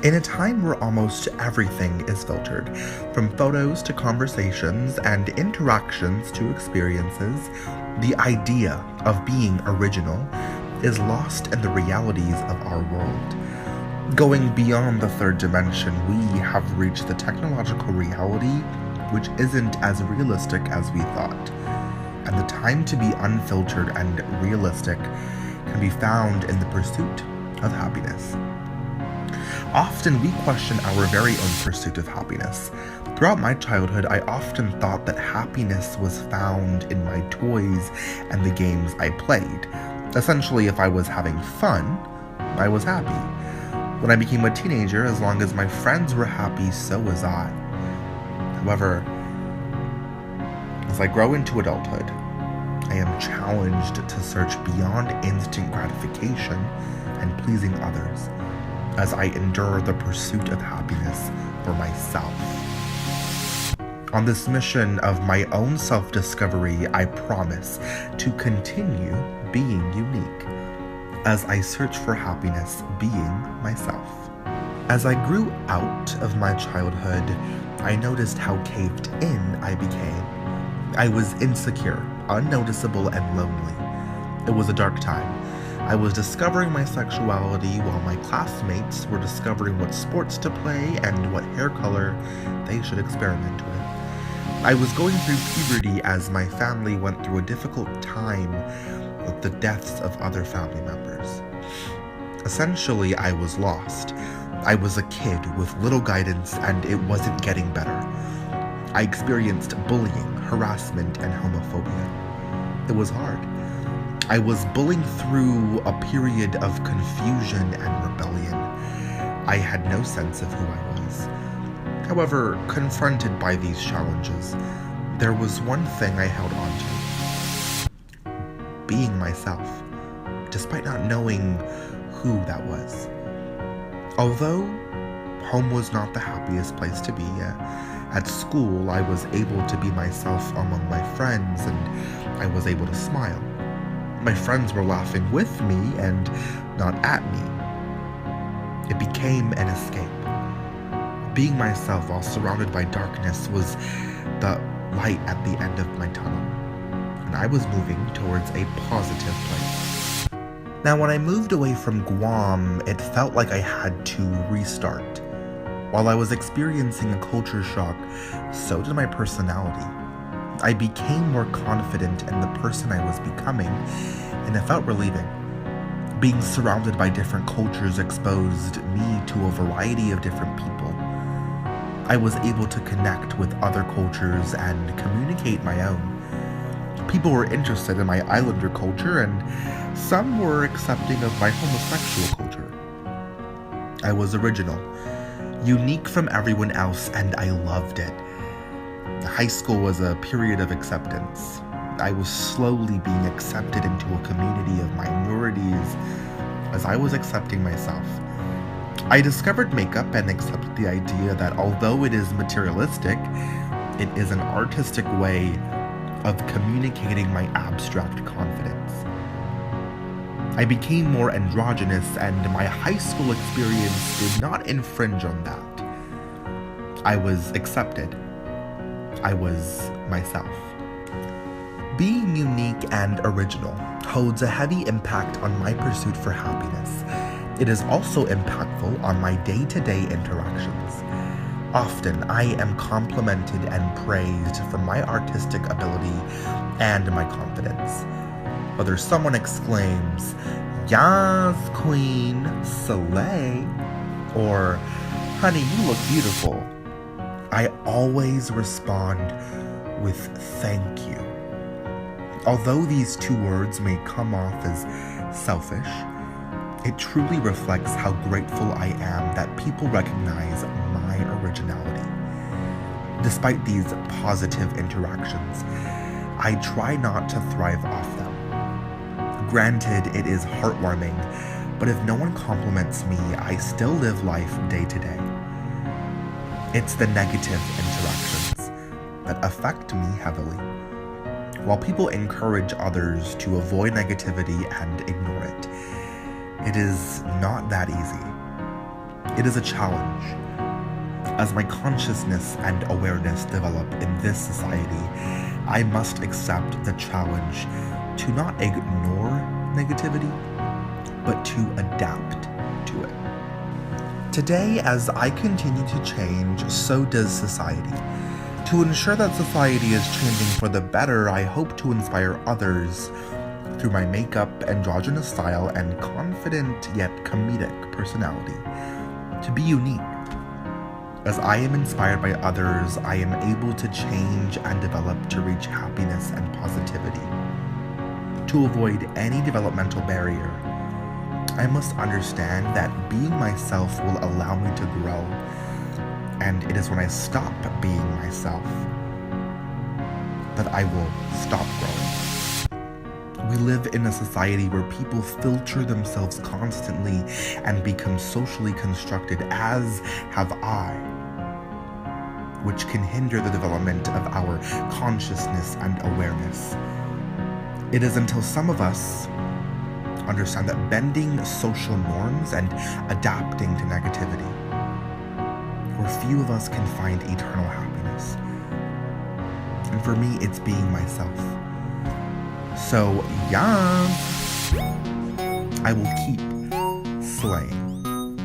In a time where almost everything is filtered, from photos to conversations and interactions to experiences, the idea of being original is lost in the realities of our world. Going beyond the third dimension, we have reached the technological reality which isn't as realistic as we thought. And the time to be unfiltered and realistic can be found in the pursuit of happiness. Often we question our very own pursuit of happiness. Throughout my childhood, I often thought that happiness was found in my toys and the games I played. Essentially, if I was having fun, I was happy. When I became a teenager, as long as my friends were happy, so was I. However, as I grow into adulthood, I am challenged to search beyond instant gratification and pleasing others, as I endure the pursuit of happiness for myself. On this mission of my own self-discovery, I promise to continue being unique, as I search for happiness being myself. As I grew out of my childhood, I noticed how caved in I became. I was insecure, unnoticeable, and lonely. It was a dark time. I was discovering my sexuality while my classmates were discovering what sports to play and what hair color they should experiment with. I was going through puberty as my family went through a difficult time with the deaths of other family members. Essentially, I was lost. I was a kid with little guidance and it wasn't getting better. I experienced bullying, harassment, and homophobia. It was hard. I was bullying through a period of confusion and rebellion. I had no sense of who I was. However, confronted by these challenges, there was one thing I held on to: being myself, despite not knowing who that was. Although home was not the happiest place to be, at school I was able to be myself among my friends and I was able to smile. My friends were laughing with me and not at me. It became an escape. Being myself while surrounded by darkness was the light at the end of my tunnel, and I was moving towards a positive place. Now, when I moved away from Guam, it felt like I had to restart. While I was experiencing a culture shock, so did my personality. I became more confident in the person I was becoming, and it felt relieving. Being surrounded by different cultures exposed me to a variety of different people. I was able to connect with other cultures and communicate my own. People were interested in my islander culture, and some were accepting of my homosexual culture. I was original, unique from everyone else, and I loved it. High school was a period of acceptance. I was slowly being accepted into a community of minorities as I was accepting myself. I discovered makeup and accepted the idea that although it is materialistic, it is an artistic way of communicating my abstract confidence. I became more androgynous, and my high school experience did not infringe on that. I was accepted. I was myself. Being unique and original holds a heavy impact on my pursuit for happiness. It is also impactful on my day-to-day interactions. Often, I am complimented and praised for my artistic ability and my confidence. Whether someone exclaims, "Yas, queen, slay," or "Honey, you look beautiful," I always respond with "thank you." Although these two words may come off as selfish, it truly reflects how grateful I am that people recognize my originality. Despite these positive interactions, I try not to thrive off them. Granted, it is heartwarming, but if no one compliments me, I still live life day to day. It's the negative interactions that affect me heavily. While people encourage others to avoid negativity and ignore it, it is not that easy. It is a challenge. As my consciousness and awareness develop in this society, I must accept the challenge to not ignore negativity, but to adapt to it. Today, as I continue to change, so does society. To ensure that society is changing for the better, I hope to inspire others through my makeup, androgynous style, and confident yet comedic personality to be unique. As I am inspired by others, I am able to change and develop to reach happiness and positivity. To avoid any developmental barrier, I must understand that being myself will allow me to grow, and it is when I stop being myself that I will stop growing. We live in a society where people filter themselves constantly and become socially constructed, as have I, which can hinder the development of our consciousness and awareness. It is until some of us understand that bending social norms and adapting to negativity, where few of us can find eternal happiness. And for me, it's being myself. So, yeah, I will keep slaying.